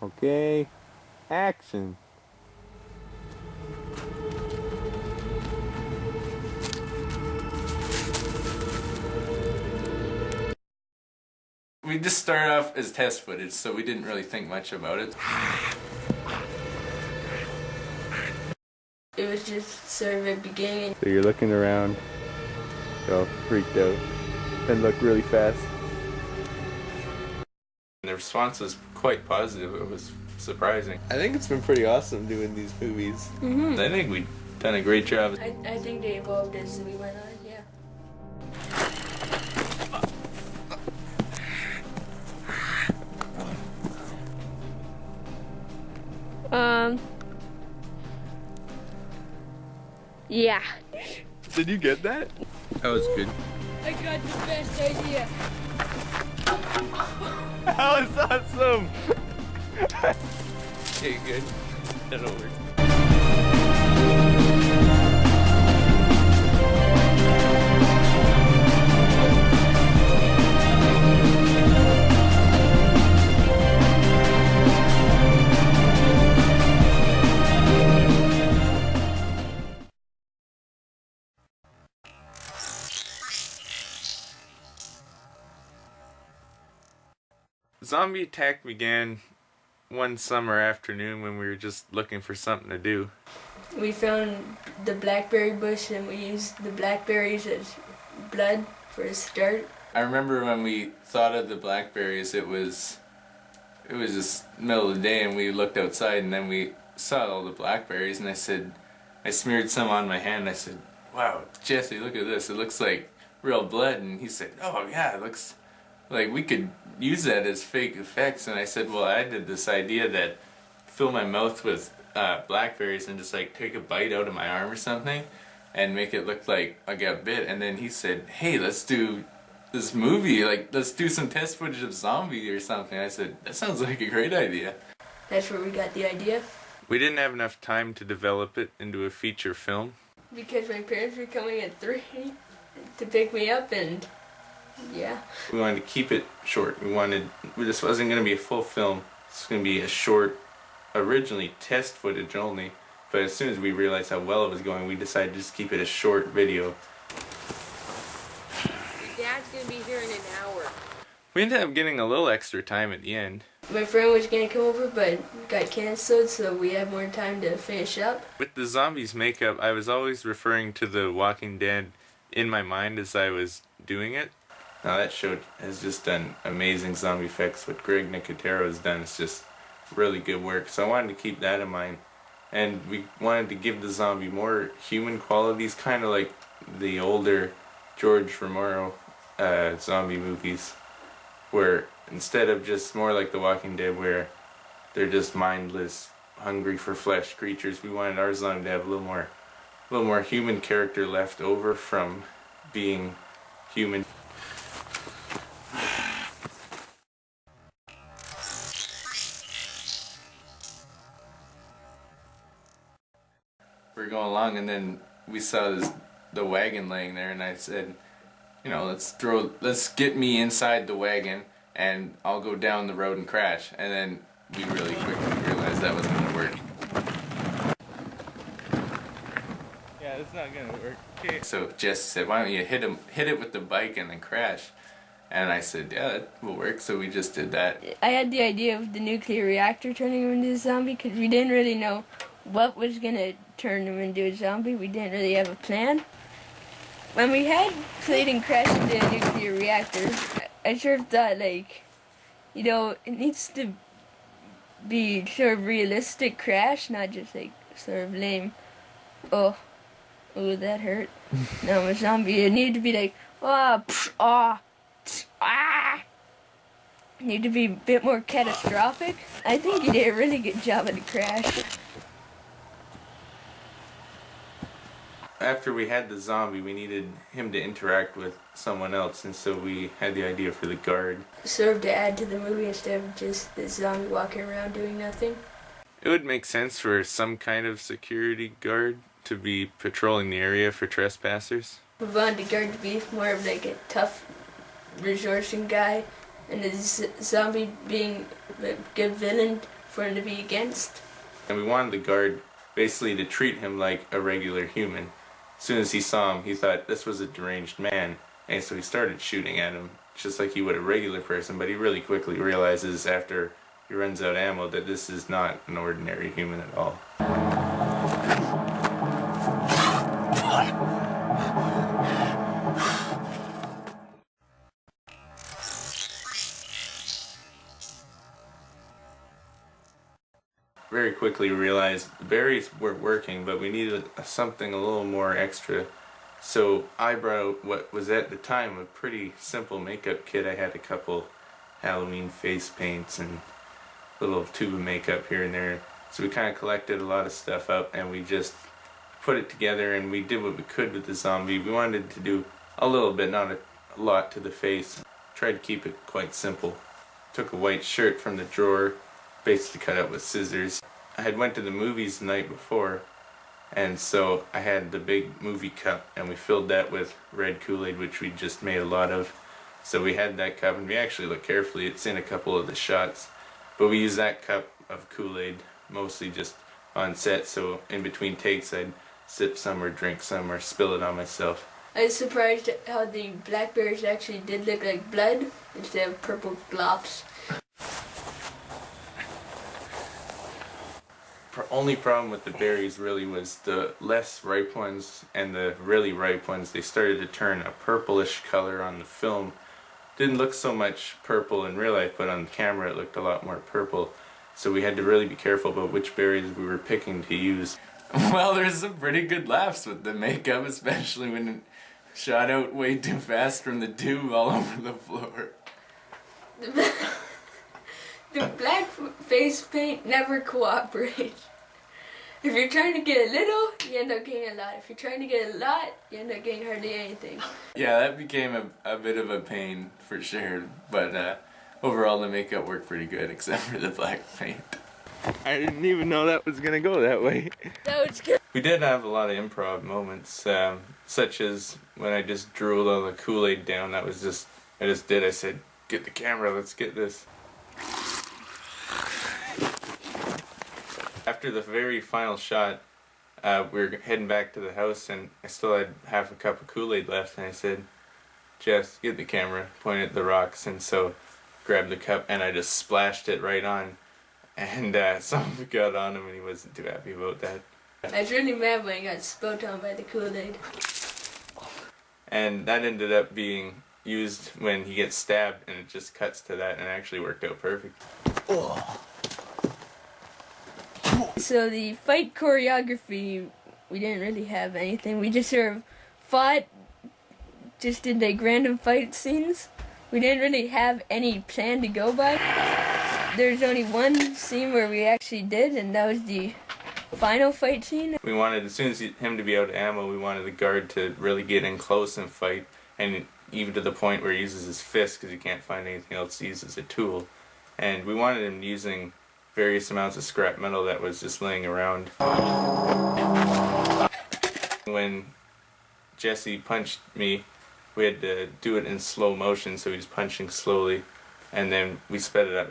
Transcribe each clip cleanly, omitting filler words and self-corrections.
Okay, action. We just started off as test footage, so we didn't really think much about it. It was just sort of a beginning. So you're looking around, you're all freaked out, and look really fast. The response was quite positive. It was surprising. I think it's been pretty awesome doing these movies. I think we've done a great job. I think they evolved as we went on, yeah. Yeah. Did you get that? That was good. I got the best idea. That was awesome! Okay, good. That'll work. Zombie Attack began one summer afternoon when we were just looking for something to do. We found the blackberry bush and we used the blackberries as blood for a start. I remember when we thought of the blackberries, it was just middle of the day and we looked outside and then we saw all the blackberries and I smeared some on my hand and I said, "Wow, Jesse, look at this, it looks like real blood." And he said, "Oh yeah, it looks like we could use that as fake effects." And I said, well, I did this idea that fill my mouth with blackberries and just like take a bite out of my arm or something and make it look like I got bit. And then he said, "Hey, let's do this movie, like let's do some test footage of zombie or something." I said, "That sounds like a great idea." That's where we got the idea. We didn't have enough time to develop it into a feature film. Because my parents were coming at 3 to pick me up and yeah. We wanted to keep it short. This wasn't going to be a full film. This was going to be a short, originally test footage only. But as soon as we realized how well it was going, we decided to just keep it a short video. Dad's gonna be here in an hour. We ended up getting a little extra time at the end. My friend was gonna come over but got cancelled, so we have more time to finish up. With the zombies makeup, I was always referring to The Walking Dead in my mind as I was doing it. Now that show has just done amazing zombie effects. What Greg Nicotero has done is just really good work. So I wanted to keep that in mind. And we wanted to give the zombie more human qualities, kind of like the older George Romero zombie movies, where instead of just more like The Walking Dead where they're just mindless, hungry for flesh creatures, we wanted our zombie to have a little more human character left over from being human. We were going along and then we saw the wagon laying there and I said, you know, let's get me inside the wagon and I'll go down the road and crash. And then we really quickly realized that wasn't gonna work. Yeah, it's not gonna work. Okay. So Jesse said, "Why don't you hit it with the bike and then crash?" And I said, "Yeah, that will work." So we just did that. I had the idea of the nuclear reactor turning him into a zombie because we didn't really know what was gonna turn him into a zombie. We didn't really have a plan. When we had Clayton crash into a nuclear reactor, I sort of thought, like, you know, it needs to be sort of realistic crash, not just like sort of lame. Oh, that hurt. Now I'm a zombie. It needed to be like, Need to be a bit more catastrophic. I think he did a really good job at the crash. After we had the zombie, we needed him to interact with someone else, and so we had the idea for the guard. Sort of to add to the movie instead of just the zombie walking around doing nothing. It would make sense for some kind of security guard to be patrolling the area for trespassers. We wanted the guard to be more of like a tough, resourcing guy, and the zombie being a good villain for him to be against. And we wanted the guard basically to treat him like a regular human. As soon as he saw him, he thought this was a deranged man, and so he started shooting at him just like he would a regular person, but he really quickly realizes after he runs out of ammo that this is not an ordinary human at all. Very quickly realized the berries weren't working, but we needed something a little more extra. So I brought out what was at the time a pretty simple makeup kit. I had a couple Halloween face paints and a little tube of makeup here and there. So we kind of collected a lot of stuff up and we just put it together and we did what we could with the zombie. We wanted to do a little bit, not a lot, to the face. Tried to keep it quite simple. Took a white shirt from the drawer, basically cut out with scissors. I had went to the movies the night before, and so I had the big movie cup and we filled that with red Kool-Aid, which we just made a lot of. So we had that cup and we actually looked carefully, it's in a couple of the shots, but we used that cup of Kool-Aid mostly just on set, so in between takes I'd sip some or drink some or spill it on myself. I was surprised at how the blackberries actually did look like blood instead of purple globs. Only problem with the berries really was the less ripe ones and the really ripe ones, they started to turn a purplish color on the film. Didn't look so much purple in real life, but on camera it looked a lot more purple. So we had to really be careful about which berries we were picking to use. Well, there's some pretty good laughs with the makeup, especially when it shot out way too fast from the tube all over the floor. The black face paint never cooperates. If you're trying to get a little, you end up getting a lot. If you're trying to get a lot, you end up getting hardly anything. Yeah, that became a bit of a pain for sure, but overall the makeup worked pretty good except for the black paint. I didn't even know that was gonna go that way. That was good. We did have a lot of improv moments, such as when I just drooled all the Kool-Aid down. That was just, I said, get the camera, let's get this. After the very final shot, we were heading back to the house and I still had half a cup of Kool-Aid left and I said, Jess, get the camera, point at the rocks, and so grabbed the cup and I just splashed it right on, and something got on him and he wasn't too happy about that. I was really mad when I got spilled on by the Kool-Aid. And that ended up being used when he gets stabbed and it just cuts to that and it actually worked out perfect. Oh. So the fight choreography, we didn't really have anything. We just sort of fought, just did like random fight scenes. We didn't really have any plan to go by. There's only one scene where we actually did, and that was the final fight scene. We wanted, as soon as him to be out of ammo, we wanted the guard to really get in close and fight, and even to the point where he uses his fist because he can't find anything else to use as a tool. And we wanted him using various amounts of scrap metal that was just laying around. When Jesse punched me, we had to do it in slow motion, so he was punching slowly, and then we sped it up.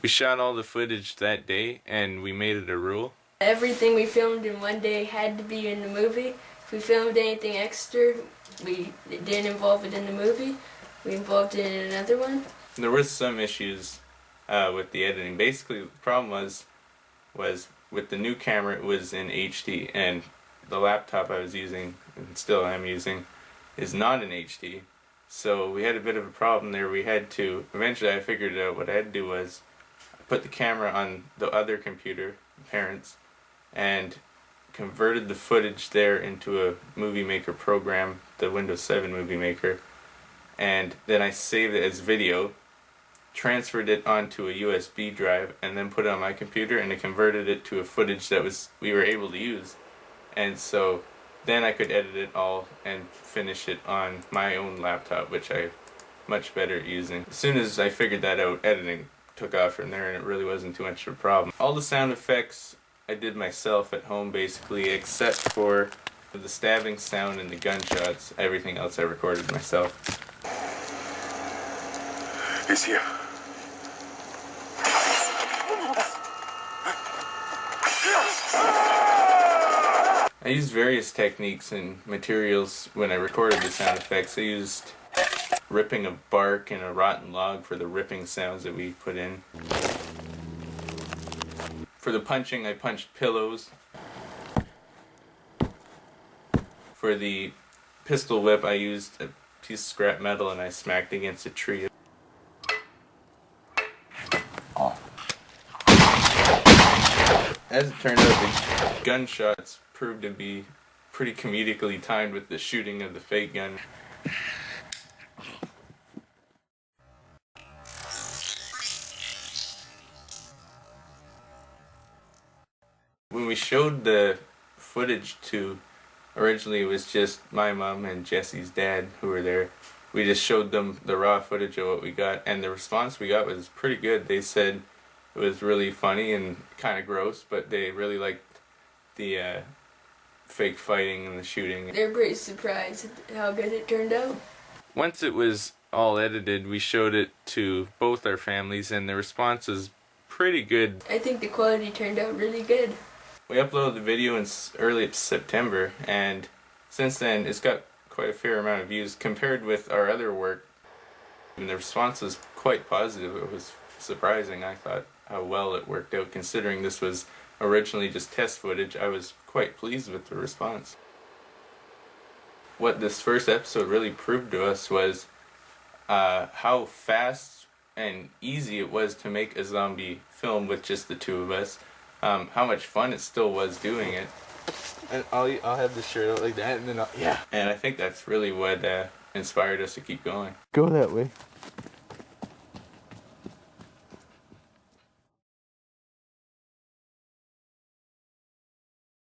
We shot all the footage that day, and we made it a rule. Everything we filmed in one day had to be in the movie. If we filmed anything extra, we didn't involve it in the movie. We involved it in another one. There was some issues with the editing. Basically, the problem was with the new camera, it was in HD, and the laptop I was using, and still am using, is not in HD. So we had a bit of a problem there. We had to, eventually I figured out what I had to do was put the camera on the other computer, parents, and converted the footage there into a Movie Maker program, the Windows 7 Movie Maker, and then I saved it as video, transferred it onto a USB drive, and then put it on my computer, and it converted it to a footage that we were able to use. And so then I could edit it all and finish it on my own laptop, which I'm much better at using. As soon as I figured that out, editing took off from there, and it really wasn't too much of a problem. All the sound effects I did myself at home basically, except for The stabbing sound and the gunshots, everything else I recorded myself. He's here. I used various techniques and materials when I recorded the sound effects. I used ripping of bark and a rotten log for the ripping sounds that we put in. For the punching, I punched pillows. For the pistol whip, I used a piece of scrap metal and I smacked against a tree. As it turned out, the gunshots proved to be pretty comedically timed with the shooting of the fake gun. When we showed the footage to, originally it was just my mom and Jesse's dad who were there. We just showed them the raw footage of what we got, and the response we got was pretty good. They said it was really funny and kind of gross, but they really liked the fake fighting and the shooting. They're pretty surprised at how good it turned out. Once it was all edited, we showed it to both our families, and the response was pretty good. I think the quality turned out really good. We uploaded the video in early September, and since then it's got quite a fair amount of views compared with our other work. And the response was quite positive. It was surprising, I thought, how well it worked out considering this was originally just test footage. I was quite pleased with the response. What this first episode really proved to us was how fast and easy it was to make a zombie film with just the two of us. How much fun it still was doing it. And I'll have the shirt out like that, and then yeah. And I think that's really what inspired us to keep going. Go that way.